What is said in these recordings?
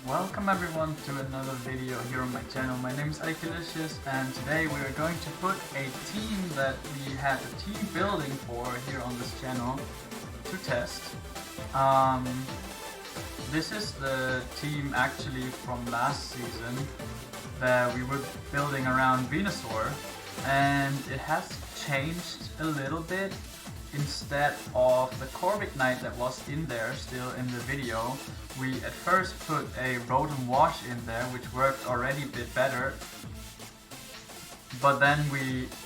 Welcome everyone to another video here on my channel. My name is Alicious and today we are going to put a team that we had a team building for here on this channel to test. This is the team actually from last season that we were building around VENUSAUR, and it has changed a little bit. Instead of the Corvic Knight that was in there still in the video, we at first put a Rotom Wash in there, which worked already a bit better. But then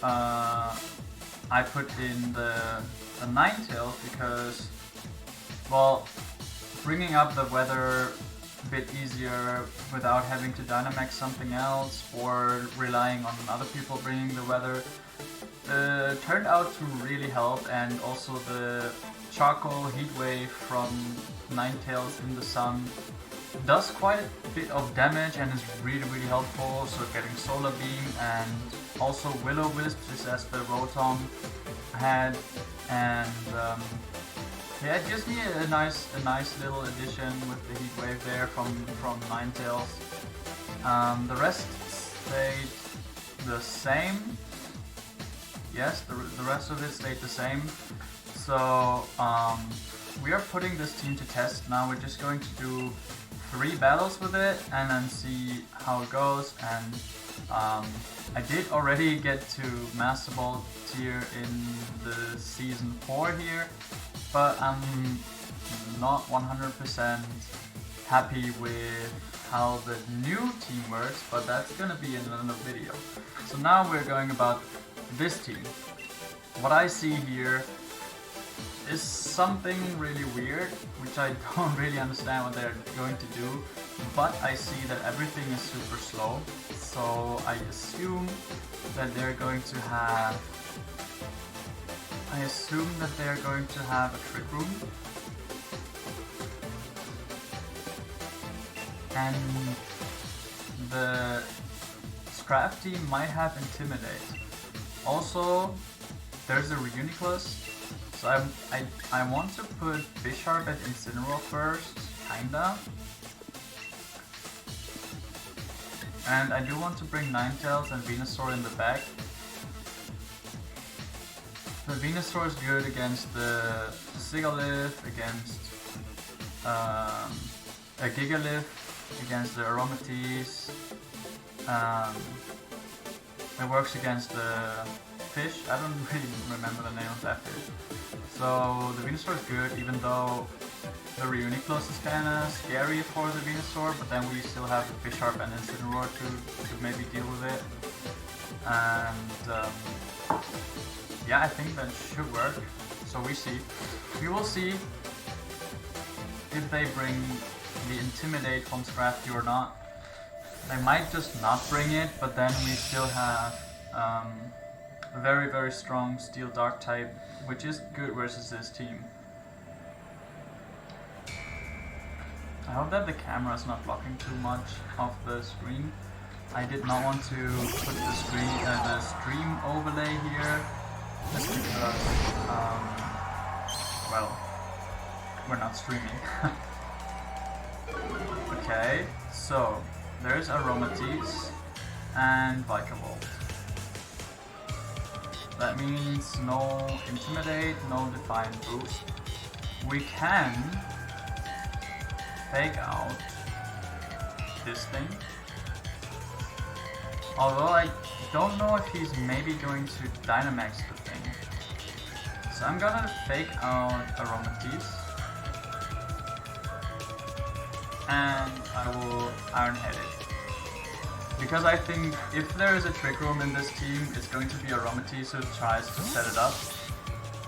I put in the Ninetales because, well, bringing up the weather a bit easier without having to Dynamax something else or relying on other people bringing the weather turned out to really help, and also the charcoal heat wave from Ninetales in the sun does quite a bit of damage and is really helpful. So getting Solar Beam and also Will-O-Wisp just as the Rotom had, and yeah, it gives me a nice little addition with the heat wave there from Ninetales. The rest stayed the same. Yes, the rest of it stayed the same. So we are putting this team to test now. We're just going to do 3 battles with it and then see how it goes. And I did already get to Master Ball tier in the Season 4 here, but I'm not 100% happy with how the new team works, but that's gonna be in another video. So now we're going about this team. What I see here is something really weird, which I don't really understand what they're going to do, but I see that everything is super slow, so I assume that they're going to have a Trick Room, and the Scrap team might have Intimidate. Also, there's a Reuniclus, so I want to put Bisharp at Incineroar first, kinda. And I do want to bring Ninetales and Venusaur in the back. The Venusaur is good against the Sigalith, against a Gigalith, against the Aromatisse. It works against the fish. I don't really remember the name of that fish. So the Venusaur is good, even though the Reuniclus is kinda scary for the Venusaur, but then we still have the Bisharp and Incineroar to maybe deal with it. And yeah, I think that should work. So we will see if they bring the Intimidate from Scrafty or not. They might just not bring it, but then we still have a very strong Steel Dark type, which is good versus this team. I hope that the camera is not blocking too much of the screen. I did not want to put the stream overlay here, just because, well, we're not streaming. Okay, so there's Aromatisse and Vikavolt. That means no Intimidate, no Defiant Boost. We can fake out this thing. Although I don't know if he's maybe going to Dynamax the thing. So I'm gonna fake out Aromatisse. And I will Iron Head it. Because I think if there is a Trick Room in this team, it's going to be Aromatisse who tries to set it up.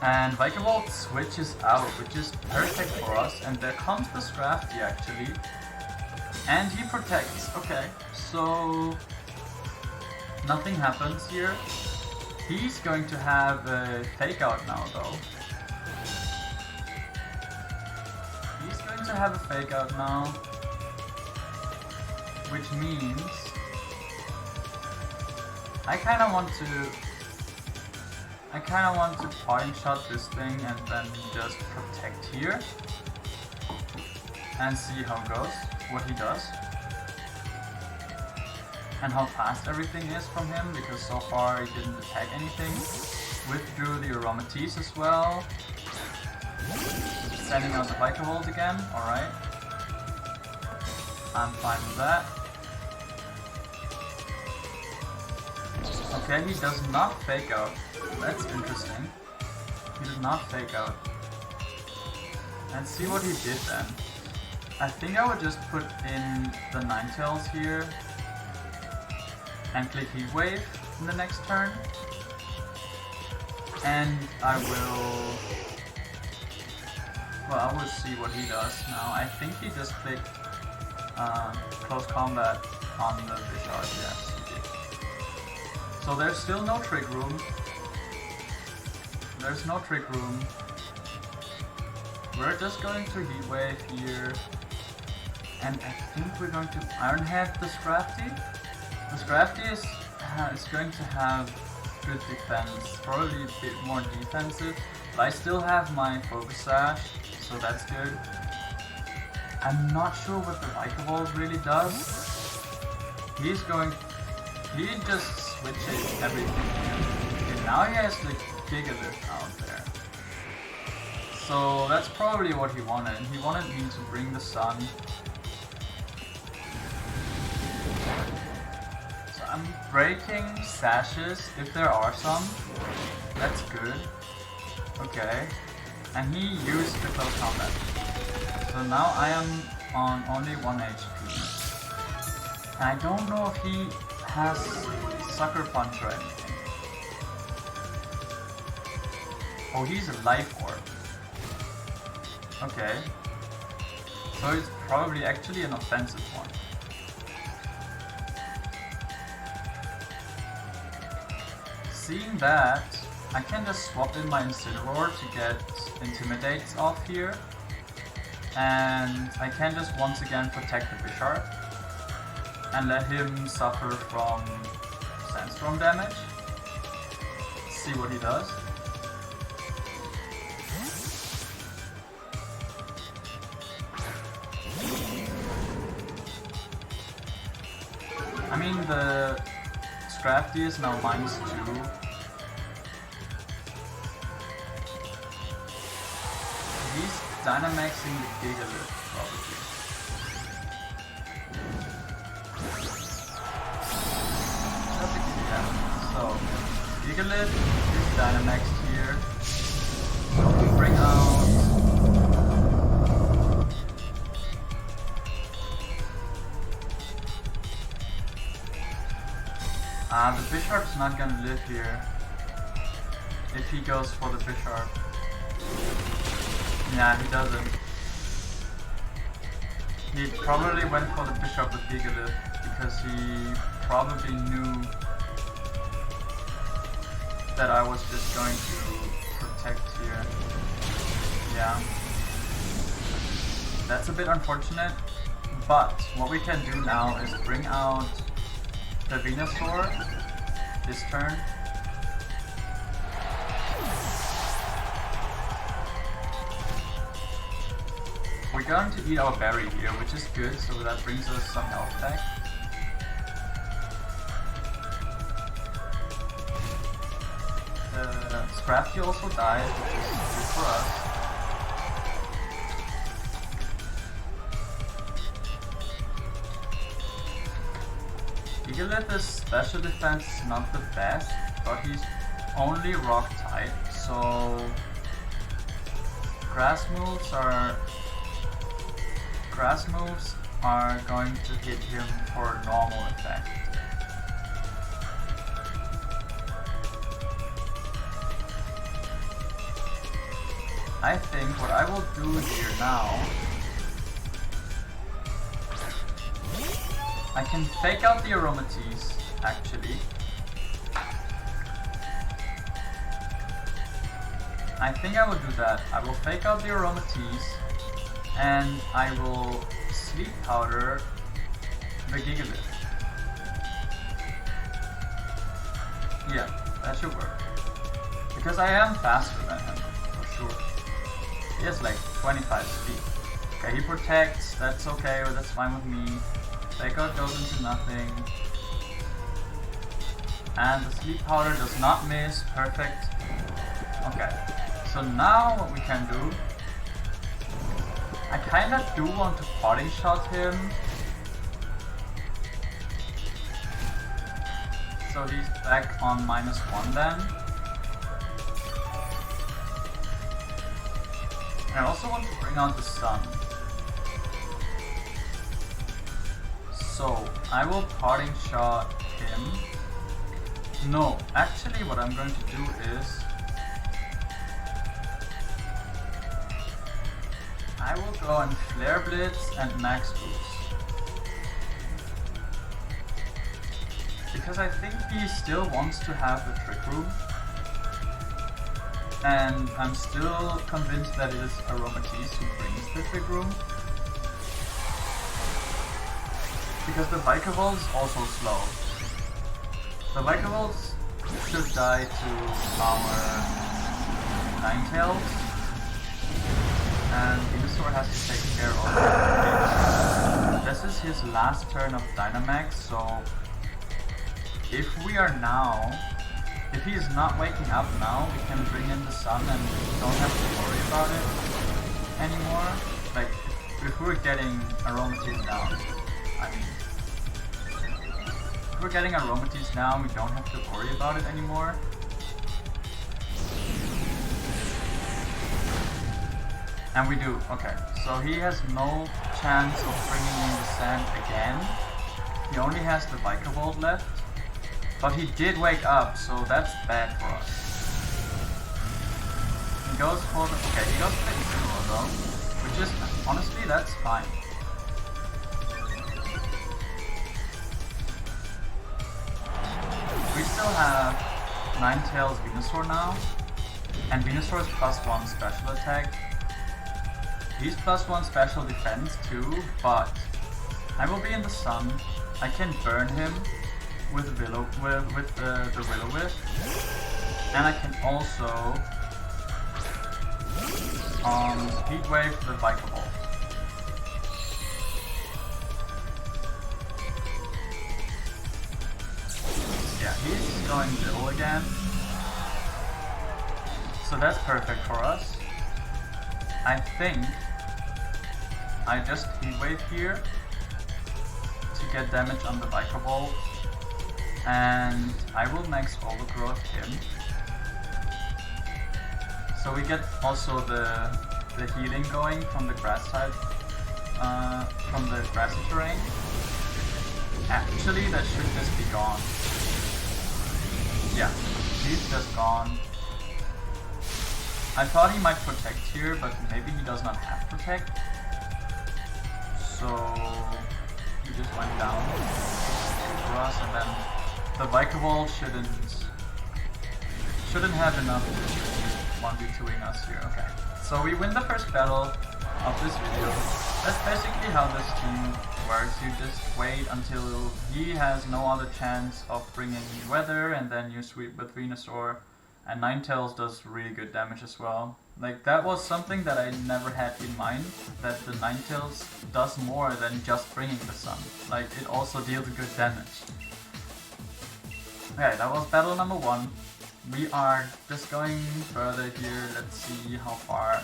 And Vikavolt switches out, which is perfect for us. And there comes the Scrafty actually. And he protects. Okay, so nothing happens here. He's going to have a Fake Out now though. He's going to have a Fake Out now. Which means I kind of want to point shot this thing and then just protect here. and see how it goes, what he does. And how fast everything is from him, because so far he didn't attack anything. Withdrew the Aromatisse as well. Sending out the Vikavolt again, alright. I'm fine with that. Okay, he does not fake out. That's interesting. He did not fake out. Let's see what he did then. I think I would just put in the Ninetales here and click Heat Wave in the next turn. And I will see what he does now. I think he just clicked Close Combat on the Vishard, yes he did. So there's still no Trick Room. There's no Trick Room. We're just going to Heat Wave here. And I think we're going to Iron Head the Scrafty. The Scrafty is going to have good defense, probably a bit more defensive, but I still have my Focus Sash, so that's good. I'm not sure what the Vikavolt really does. He just switches everything here. And now he has the Gigalift out there. So that's probably what he wanted. He wanted me to bring the sun. I'm breaking sashes if there are some. That's good. Okay. And he used the close combat. So now I am on only 1 HP. And I don't know if he has Sucker Punch or anything. Oh, he's a Life Orb. Okay. So it's probably actually an offensive one. Seeing that, I can just swap in my Incineroar to get Intimidates off here. And I can just once again protect the Bisharp and let him suffer from Sandstorm damage. See what he does. I mean, the Scrafty is now -2. He's Dynamaxing the Gigalift, probably. So, Gigalift is Dynamaxed here. So we bring out the Bisharp's not gonna live here if he goes for the Bisharp. Yeah, he doesn't. He probably went for the Bisharp with Gigalift because he probably knew that I was just going to protect here. Yeah. That's a bit unfortunate, but what we can do now is bring out the Venusaur this turn. We're going to eat our berry here, which is good, so that brings us some health back. Scrafty also died, which is good for us. Gigalift's special defense is not the best, but he's only rock type, so grass moves are going to hit him for normal effect. I think what I will do here now, I can fake out the Aromatisse, actually. I think I will do that. I will fake out the Aromatisse, and I will Sleep Powder the Gigalift. Yeah, that should work. Because I am faster than him, for sure. He has like 25 speed. Okay, he protects, that's okay, that's fine with me. Fake-out goes into nothing. And the sleep powder does not miss, perfect. Okay, so now what we can do, I kinda do want to party shot him. So he's back on -1 then. And I also want to bring out the sun. So I will parting shot him. No, actually what I'm going to do is I will go and Flare Blitz and Max Boost. Because I think he still wants to have the Trick Room. And I'm still convinced that it is Aromatisse who brings the Trick Room. Because the Vikavolt is also slow. The Vikavolt should die to our Ninetales. And Venusaur has to take care of it. This is his last turn of Dynamax, so if we are now, if he is not waking up now, we can bring in the sun and don't have to worry about it anymore. Like, if we're getting Aromatisse down, I mean, if we're getting Aromatisse now, we don't have to worry about it anymore. And we do, okay. So he has no chance of bringing in the sand again. He only has the Vikavolt left. But he did wake up, so that's bad for us. He goes for the... okay, he goes for the Incineroar though. Which is, honestly, that's fine. We still have Ninetales Venusaur now. And Venusaur is +1 special attack. He's +1 special defense too, but I will be in the sun. I can burn him with the Will-O-Wisp, and I can also Heat Wave the Vikavolt. Yeah, he's going Bill again, so that's perfect for us. I think I just Heat Wave here to get damage on the Vikavolt. And I will max overgrowth him. So we get also the healing going from the grass type, from the grassy terrain. Actually, that should just be gone. Yeah, he's just gone. I thought he might protect here, but maybe he does not have protect. So he just went down for us, and then the Vikavolt shouldn't have enough to 1v2ing us here. Okay, so we win the first battle of this video. That's basically how this team works. You just wait until he has no other chance of bringing weather, and then you sweep with Venusaur. And Ninetales does really good damage as well. Like, that was something that I never had in mind, that the Ninetales does more than just bringing the sun. Like, it also deals good damage. Okay, that was battle number 1. We are just going further here. Let's see how far,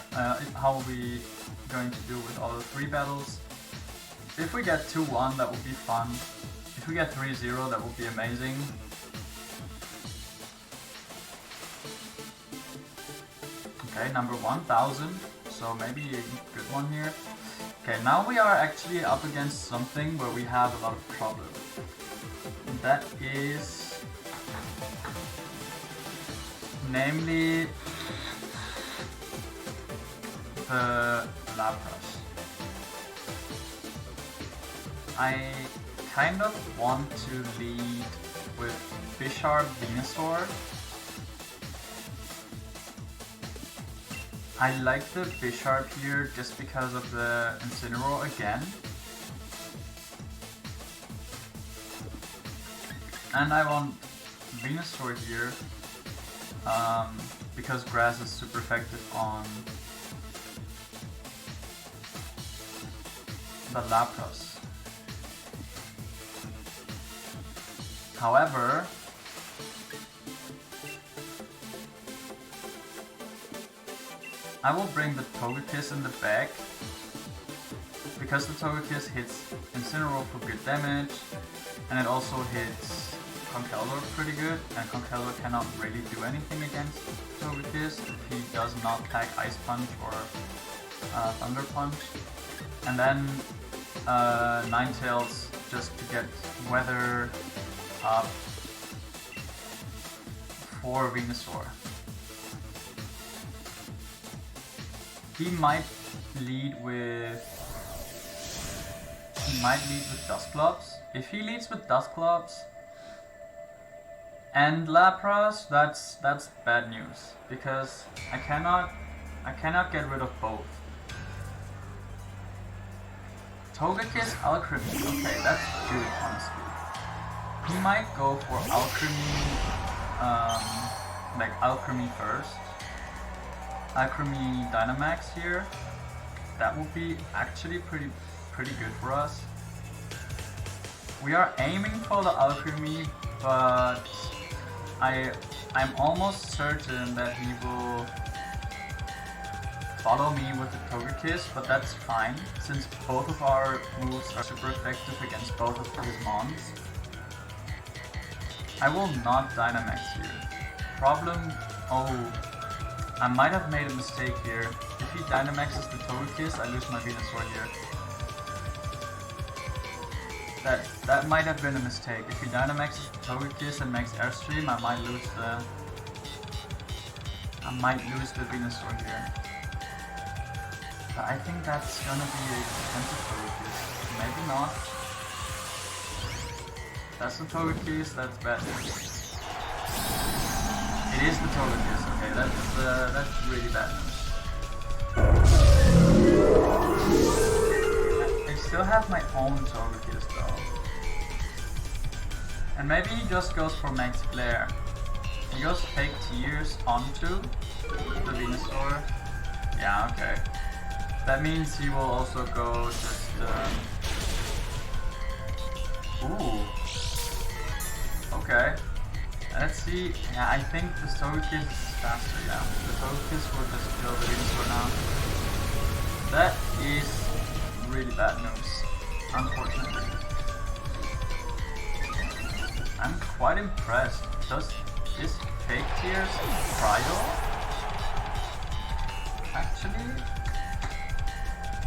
how are we going to do with all the 3 battles. If we get 2-1, that would be fun. If we get 3-0, that would be amazing. Okay, number 1000, so maybe a good one here. Okay, now we are actually up against something where we have a lot of problem. And that is... namely the Lapras. I kind of want to lead with Bisharp Venusaur. I like the Bisharp here just because of the Incineroar again. And I want Venusaur here because Grass is super effective on the Lapras. However, I will bring the Togekiss in the back, because the Togekiss hits Incineroar for good damage, and it also hits Conkeldurr pretty good, and Conkeldurr cannot really do anything against Togekiss if he does not pack Ice Punch or Thunder Punch. And then Ninetales just to get Weather up for Venusaur. He might lead with Dusclops. If he leads with Dusclops and Lapras, that's bad news, because I cannot get rid of both. Togekiss Alchemy. Okay, that's good, honestly. He might go for Alchemy, like Alchemy first. Alchemy Dynamax here. That would be actually pretty good for us. We are aiming for the Alchemy, but I'm almost certain that he will follow me with the Togekiss, but that's fine, since both of our moves are super effective against both of his mons. I will not Dynamax here. I might have made a mistake here. If he Dynamaxes the Togekiss, I lose my Venusaur here. That might have been a mistake. If he Dynamaxes the Togekiss and makes Airstream, I might lose the Venusaur here. But I think that's gonna be a defensive Togekiss. Maybe not. That's the Togekiss, that's bad news. It is the Togekiss, okay, that's really bad news. I still have my own Togekiss though. And maybe he just goes for Max Glare. He goes Fake Tears onto the Venusaur. Yeah, okay. That means he will also go just ooh. Okay. Let's see. Yeah, I think the Togekiss is faster, yeah. The Togekiss will just kill the Venusaur now. That is really bad news, unfortunately. I'm quite impressed. Does this Fake Tears cryo? Actually?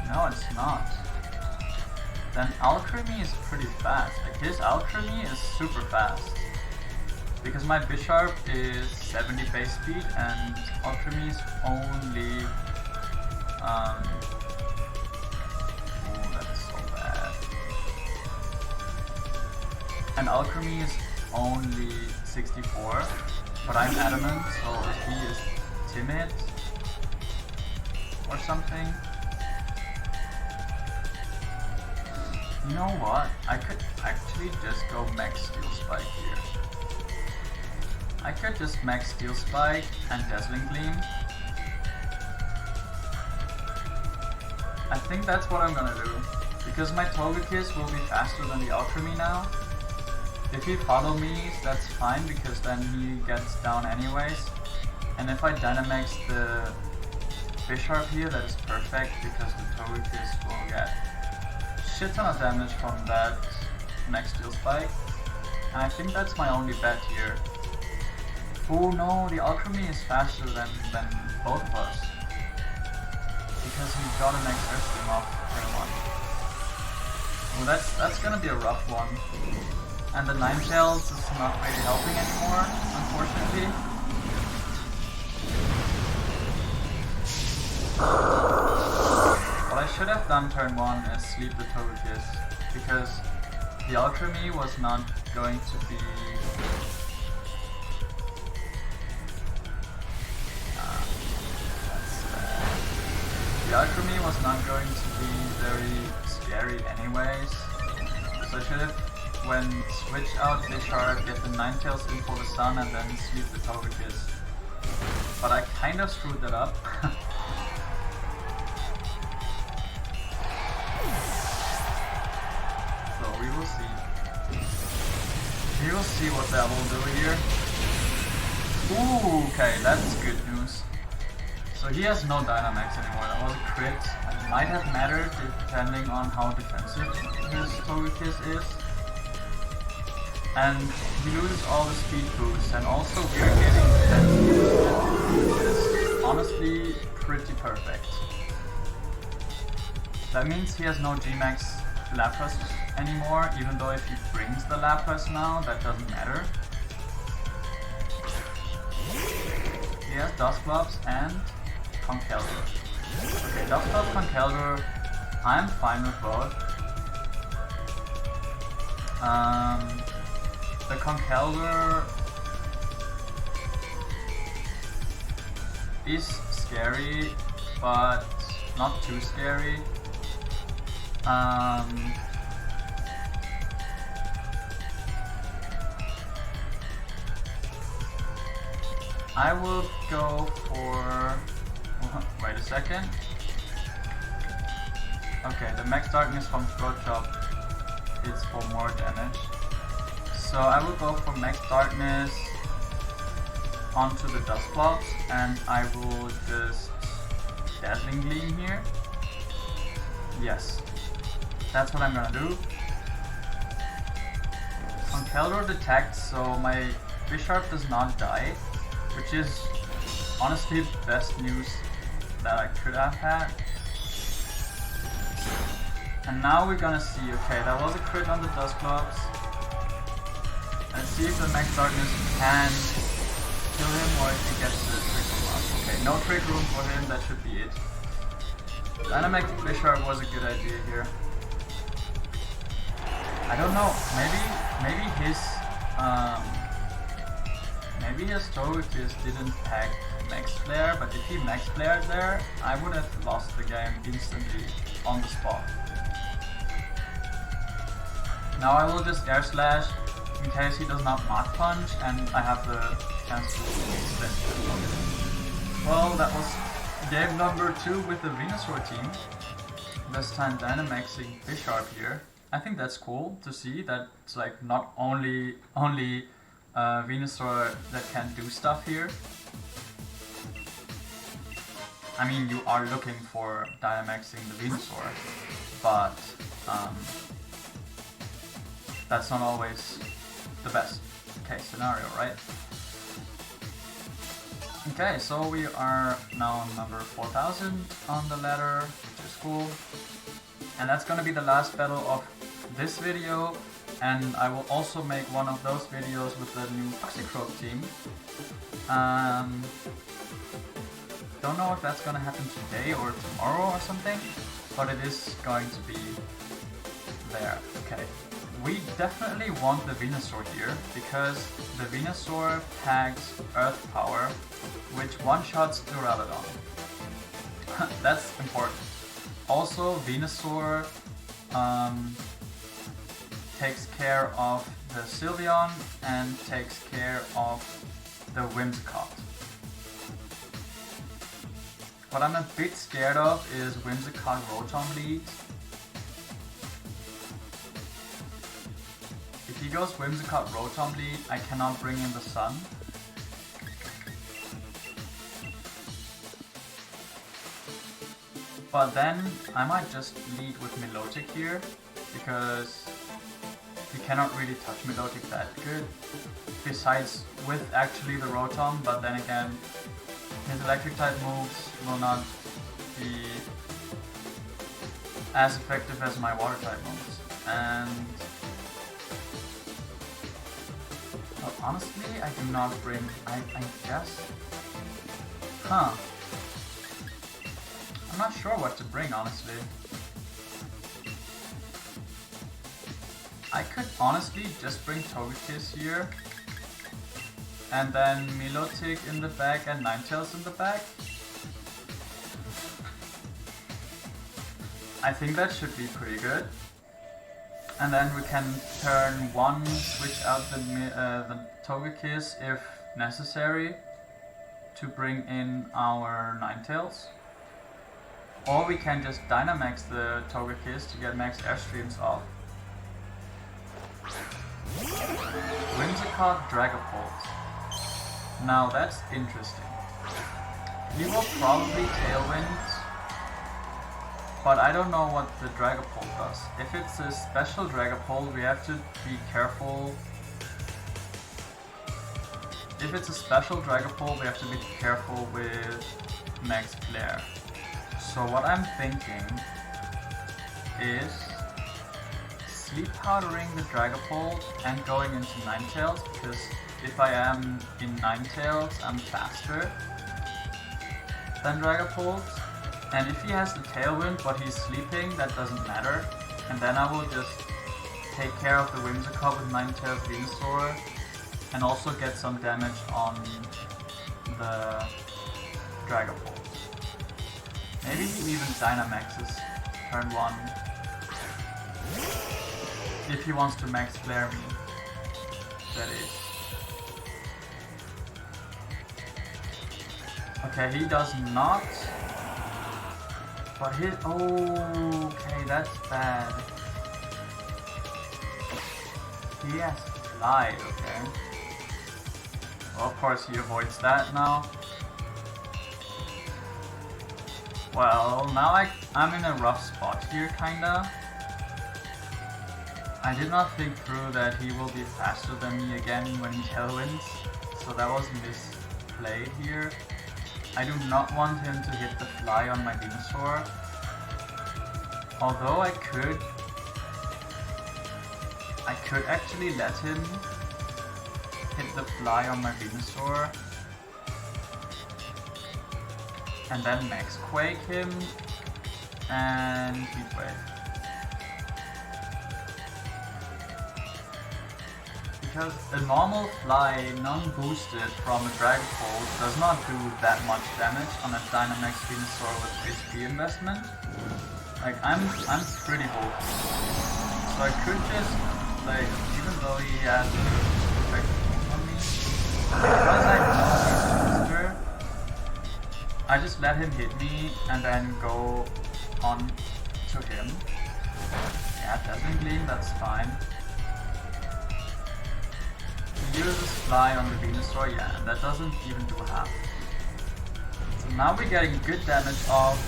No, it's not. Then Alchemy is pretty fast. Like, his Alchemy is super fast. Because my Bisharp is 70 base speed and Alchemy is only oh, that's so bad. And Alchemy is only 64, but I'm adamant, so if he is timid or something. You know what? I could actually just go Max Steel Spike here. I could just Max Steel Spike and Dazzling Gleam. I think that's what I'm gonna do. Because my Togekiss will be faster than the Alchemy now. If he follows me, that's fine, because then he gets down anyways. And if I Dynamax the Bisharp here, that is perfect, because the Togekiss will get shit ton of damage from that Max Steel Spike. And I think that's my only bet here. Oh no, the Alchemy is faster than both of us. Because he got an Max Airstream off turn 1. Well, that's gonna be a rough one. And the Ninetales is not really helping anymore, unfortunately. What I should have done turn 1 is sleep the Togekiss, because the Alchemy was not going to be... the Alchemy was not going to be very scary anyways, so I should have, when switch out Bisharp, get the Ninetales in for the Sun and then sleep the Togekiss. But I kind of screwed that up. will see. We will see what that will do here. Ooh, okay, that's good news. So he has no Dynamax anymore. That was a crit. It might have mattered depending on how defensive his Togekiss is. And he loses all the speed boosts, and also we're getting defense boost, which is honestly pretty perfect. That means he has no G-Max Lapras anymore, even though if he brings the Lapras now, that doesn't matter. He has Dusclops and Conkeldurr. Okay, Dusclops, Conkeldurr, I'm fine with both. The Conkeldurr is scary, but not too scary. I will go for... wait a second. Okay, the Max Darkness from Throat Chop is for more damage. So I will go for Max Darkness onto the Dusclops, and I will just Dazzling Gleam here. Yes, that's what I'm gonna do. Conkeldurr detects, so my Bisharp does not die, which is honestly the best news that I could have had. And now we're gonna see, okay, that was a crit on the Dusclops. Let's see if the Max Darkness can kill him or if he gets the Trick Room up. Okay, no Trick Room for him, that should be it. Dynamax Bisharp was a good idea here. I don't know, maybe his Togekiss didn't pack Max Flare, but if he Max Flared there, I would have lost the game instantly on the spot. Now I will just Air Slash in case he does not Mach Punch, and I have the chance to spin. Well, that was game number 2 with the Venusaur team. This time Dynamaxing Bisharp here. I think that's cool to see that it's like not only Venusaur that can do stuff here. I mean, you are looking for Dynamaxing the Venusaur, but that's not always the best case scenario, right? Okay, so we are now on number 4000 on the ladder, which is cool. And that's gonna be the last battle of this video, and I will also make one of those videos with the new Toxicroak team. Don't know if that's gonna happen today or tomorrow or something, but it is going to be there. Okay. We definitely want the Venusaur here, because the Venusaur packs Earth Power, which one-shots Duraludon. That's important. Also, Venusaur takes care of the Sylveon and takes care of the Whimsicott. What I'm a bit scared of is Whimsicott Rotom lead. If he goes Whimsicott Rotom lead, I cannot bring in the Sun. But then I might just lead with Milotic here, because he cannot really touch Milotic that good, besides with actually the Rotom, but then again his electric type moves will not be as effective as my water type moves. And well, honestly, I do not bring, I guess, I'm not sure what to bring, honestly. I could honestly just bring Togekiss here, and then Milotic in the back and Ninetales in the back. I think that should be pretty good. And then we can turn 1, switch out the Togekiss if necessary to bring in our Ninetales. Or we can just Dynamax the Togekiss to get max Airstreams off. Whimsicott Dragapult. Now that's interesting. He will probably Tailwind, but I don't know what the Dragapult does. If it's a special Dragapult, we have to be careful. If it's a special Dragapult, we have to be careful with Max Flare. So what I'm thinking is Sleep Powdering the Dragapult and going into Ninetales, because if I am in Ninetales, I'm faster than Dragapult. And if he has the Tailwind but he's sleeping, that doesn't matter. And then I will just take care of the Whimsicott with Ninetales Venusaur and also get some damage on the Dragapult. Maybe he even Dynamaxes turn 1. If he wants to Max Flare me, that is. Okay, he does not. But his... Oh, okay, that's bad. He has Fly, okay. Well, of course he avoids that now. Well, now I'm in a rough spot here, kinda. I did not think through that he will be faster than me again when he Tailwinds, so that was misplayed here. I do not want him to hit the Fly on my Venusaur. Although I could actually let him hit the Fly on my Venusaur and then Max Quake him and Heat Wave. Because a normal Fly, non-boosted from a Dragapult does not do that much damage on a Dynamax Venusaur with HP investment. Like, I'm pretty bulky. So I could just, like, even though he has a perfect move on me, because I know he's booster, I just let him hit me and then go on to him. Yeah, Dazzling Gleam, that's fine. He uses Fly on the Venusaur, yeah, and that doesn't even do half. So now we're getting good damage off,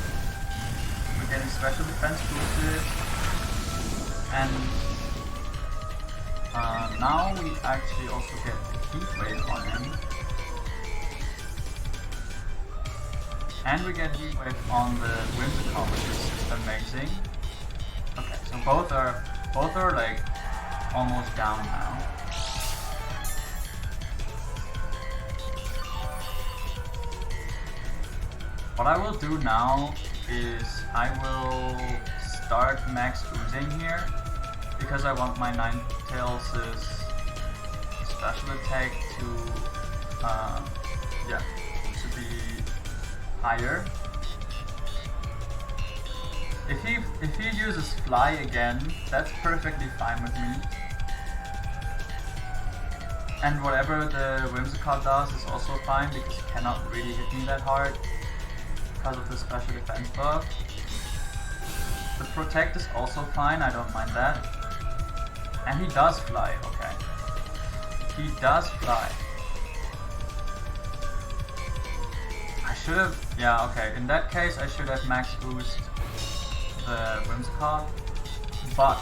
we're getting special defense boosted, and now we actually also get the Heat Wave on him. And we get Heat Wave on the Whimsicott, which is amazing. Okay, so both are like almost down now. What I will do now is I will start max oozing here because I want my Ninetales' special attack to be higher. If he uses Fly again, that's perfectly fine with me. And whatever the Whimsicott does is also fine because he cannot really hit me that hard because of the special defense buff. The Protect is also fine, I don't mind that. And he does Fly, okay. He does Fly. I should have, yeah, okay, in that case I should have max boost the Whimsicott, but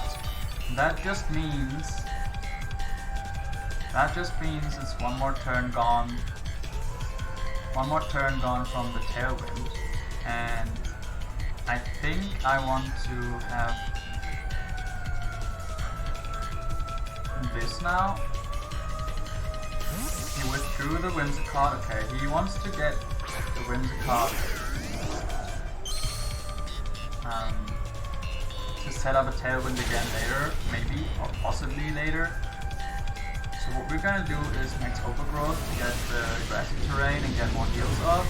that just means it's one more turn gone from the Tailwind, and I think I want to have this now. He withdrew the Whimsicott, okay, he wants to get the Whimsicott to set up a Tailwind again later, maybe, or possibly later. So what we're gonna do is max Overgrowth to get the grassy terrain and get more heals up.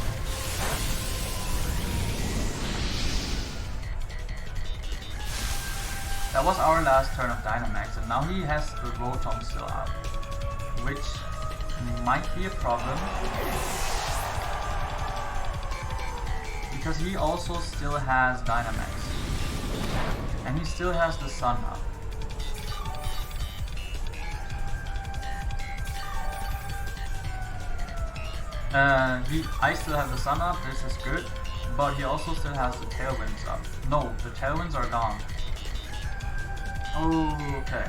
That was our last turn of Dynamax, and now he has the Rotom still out, which might be a problem. Because he also still has Dynamax. And he still has the Sun up. I still have the sun up, this is good, but he also still has the tailwinds up. No, the tailwinds are gone. Okay.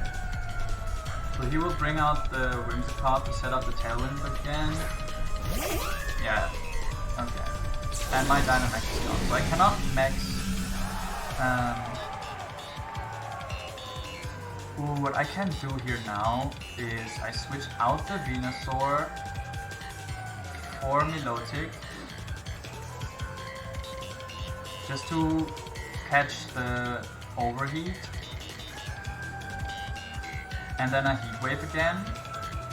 So he will bring out the Whimsicott to set up the tailwind again. Yeah. Okay. And my Dynamax is gone. So I cannot max. What I can do here now is I switch out the Venusaur for Milotic. Just to catch the overheat. And then a Heat Wave again,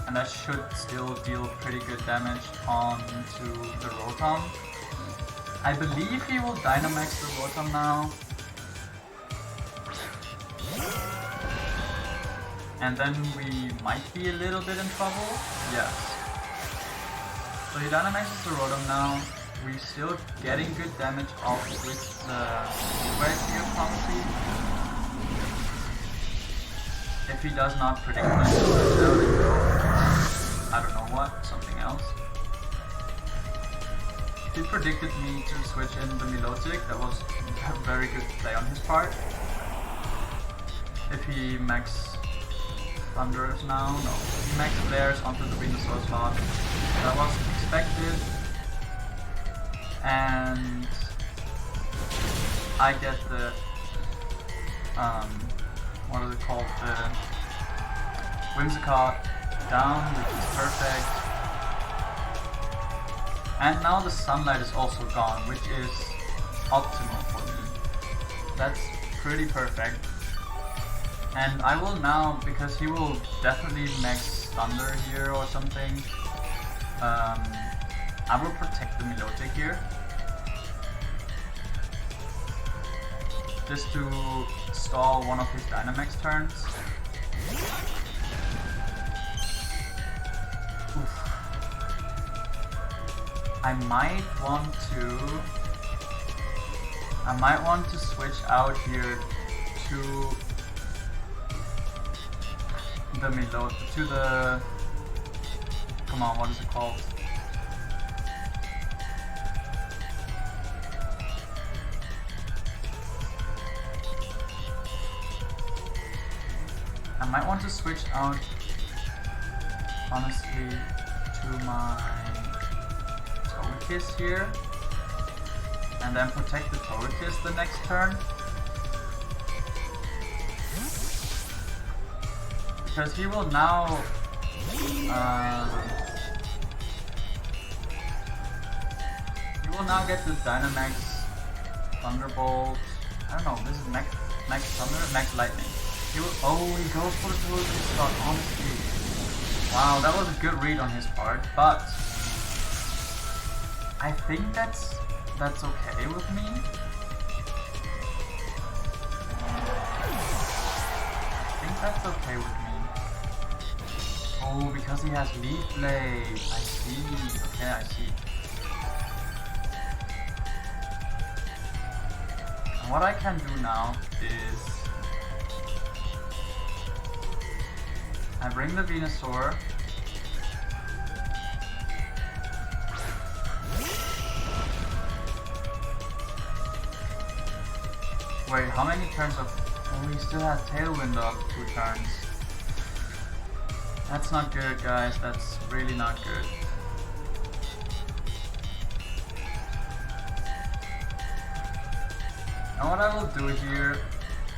and that should still deal pretty good damage onto the Rotom. I believe he will Dynamax the Rotom now. And then we might be a little bit in trouble. Yes. So he Dynamaxes the Rotom now. We're still getting good damage off with the Wave here probably. If he does not predict my I don't know what, something else. He predicted me to switch in the Milotic, that was a very good play on his part. If he max Thunders now, no. He max Flares onto the Venusaur slot. That was expected. And I get the what is it called? The Whimsicott down, which is perfect. And now the sunlight is also gone, which is optimal for me. That's pretty perfect. And I will now, because he will definitely max Thunder here or something, I will protect the Milotic here. Just to stall one of his Dynamax turns. Oof. I might want to switch out here to the come on, what is it called? I might want to switch out, honestly, to my Togekiss here, and then protect the Togekiss the next turn. Because he will now, get the Dynamax Thunderbolt. I don't know, this is Max Thunder, Max Lightning. He goes for the Togekiss slot, honestly. Wow, that was a good read on his part, but I think that's okay with me. I think that's okay with me. Oh, because he has Leaf Blade. I see. Okay, I see. And what I can do now is I bring the Venusaur. Wait, how many turns of... Oh, he still has Tailwind up 2 turns. That's not good, guys. That's really not good. Now what I will do here,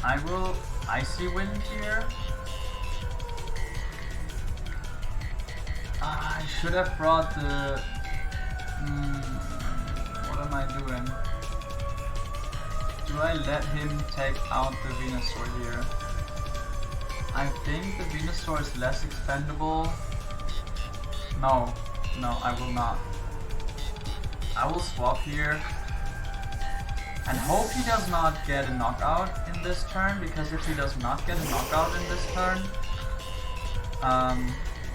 I will Icy Wind here. I should have brought the... what am I doing? Do I let him take out the Venusaur here? I think the Venusaur is less expendable. No, I will not. I will swap here. And hope he does not get a knockout in this turn, because if he does not get a knockout in this turn,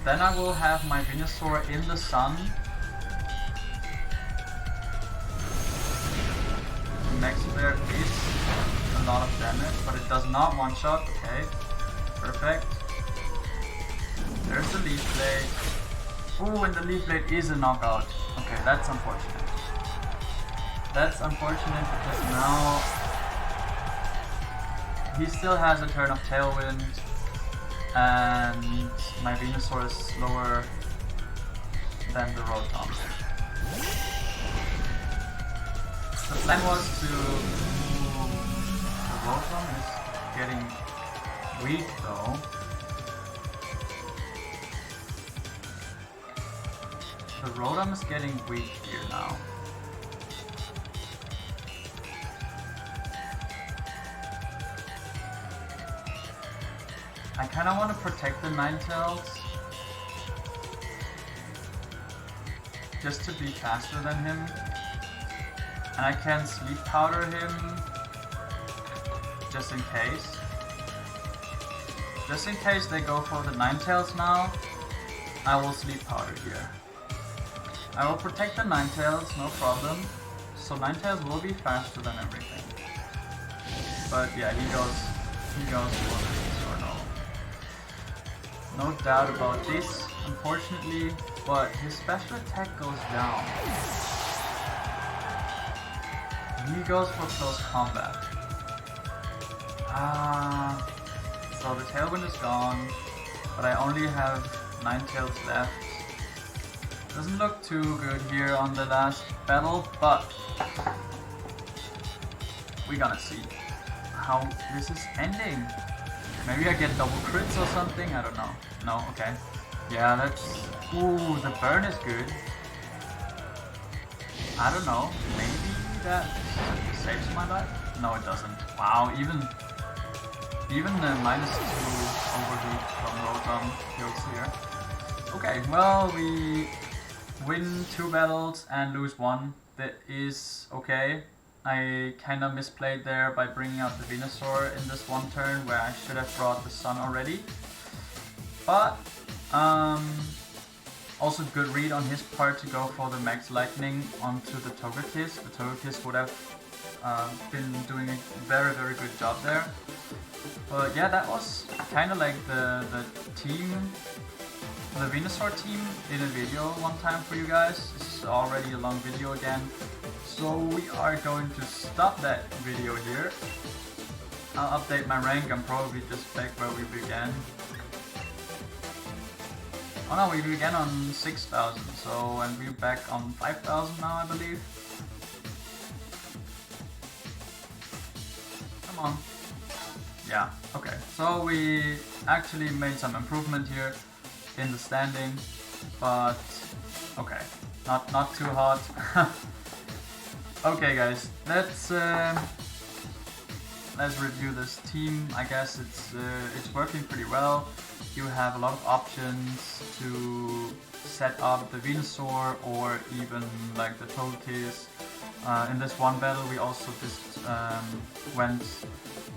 then I will have my Venusaur in the sun. Max Flare is a lot of damage, but it does not one-shot. Okay, perfect. There's the Leaf Blade. Oh, and the leaf blade is a knockout. Okay, that's unfortunate. That's unfortunate because now he still has a turn of Tailwind, and my Venusaur is slower than the Rotom. The plan was to... The Rotom is getting weak though. The Rotom is getting weak here now. I kinda want to protect the Ninetales just to be faster than him. And I can Sleep Powder him just in case. Just in case they go for the Ninetales now, I will Sleep Powder here. I will protect the Ninetales, no problem. So Ninetales will be faster than everything. But yeah, he goes for this or no. No doubt about this, unfortunately, but his special attack goes down. He goes for close combat. So the Tailwind is gone, but I only have Ninetales left. Doesn't look too good here on the last battle, but we're gonna see how this is ending. Maybe I get double crits or something, I don't know. No, okay. Yeah, that's... Ooh, the burn is good. I don't know, maybe that saves my life? No, it doesn't. Wow, even the -2 overheat from Rotom kills here. Okay, well, we win 2 battles and lose 1. That is okay. I kinda misplayed there by bringing out the Venusaur in this one turn where I should have brought the Sun already. But, also good read on his part to go for the Max Lightning onto the Togekiss. The Togekiss would have been doing a very, very good job there. But yeah, that was kinda like the team, the Venusaur team in a video one time for you guys. This is already a long video again. So we are going to stop that video here. I'll update my rank, I'm probably just back where we began. Oh no, we began on 6,000, so, and we're back on 5,000 now, I believe. Come on. Yeah, okay. So we actually made some improvement here in the standing, but okay, not too hot. Okay guys, let's review this team. I guess it's working pretty well. You have a lot of options to set up the Venusaur or even like the Togekiss. In this one battle we also just went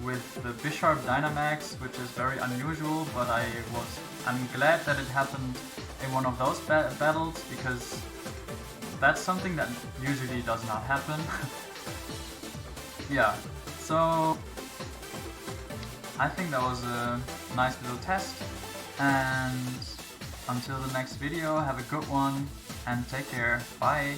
with the Bisharp Dynamax, which is very unusual, but I'm glad that it happened in one of those battles because that's something that usually does not happen. Yeah, so I think that was a nice little test, and until the next video, have a good one and take care, bye!